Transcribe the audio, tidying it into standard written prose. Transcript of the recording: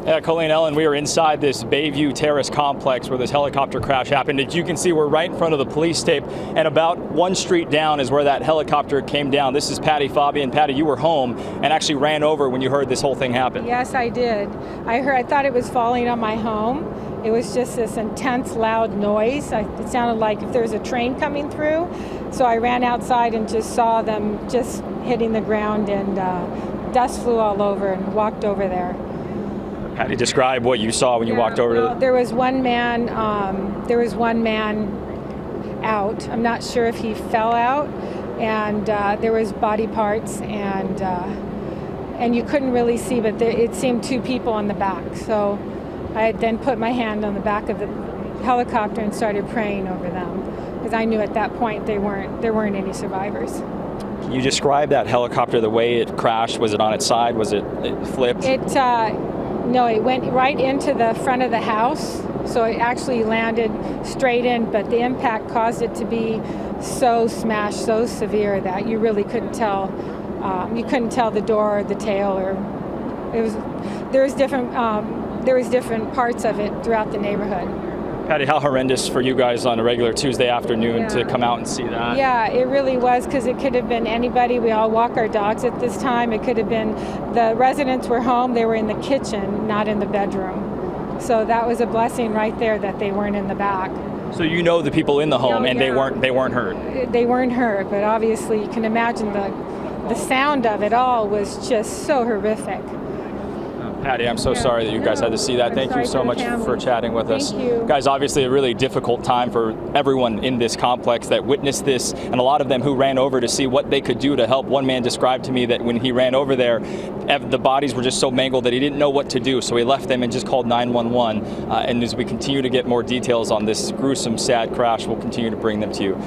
Yeah, Colleen, Ellen, we are inside this Bayview Terrace complex where this helicopter crash happened. As you can see, we're right in front of the police tape, and about one street down is where that helicopter came down. This is Patty Fabian. Patty, you were home and actually ran over when you heard this whole thing happen. Yes, I did. I thought it was falling on my home. It was just this intense, loud noise. It sounded like if there was a train coming through. So I ran outside and just saw them just hitting the ground, and dust flew all over, and walked over there. Patty, describe what you saw when you walked over to the... There was one man. Out. I'm not sure if he fell out, and there was body parts, and you couldn't really see, but it seemed two people on the back. So I then put my hand on the back of the helicopter and started praying over them, because I knew at that point there weren't any survivors. Can you describe that helicopter, the way it crashed? Was it on its side? Was it flipped? No, it went right into the front of the house, so it actually landed straight in, but the impact caused it to be so smashed, so severe that you really couldn't tell. You couldn't tell the door or the tail, or there was different parts of it throughout the neighborhood. Patty, how horrendous for you guys on a regular Tuesday afternoon to come out and see that? Yeah, it really was, because it could have been anybody. We all walk our dogs at this time. It could have been the residents were home. They were in the kitchen, not in the bedroom. So that was a blessing right there that they weren't in the back. So you know the people in the home, and they weren't hurt? They weren't hurt, but obviously you can imagine the sound of it all was just so horrific. Patty, I'm so sorry that you guys had to see that. Thank you so much for chatting with us. Thank you. Guys, obviously a really difficult time for everyone in this complex that witnessed this, and a lot of them who ran over to see what they could do to help. One man described to me that when he ran over there, the bodies were just so mangled that he didn't know what to do, so he left them and just called 911. And as we continue to get more details on this gruesome, sad crash, we'll continue to bring them to you.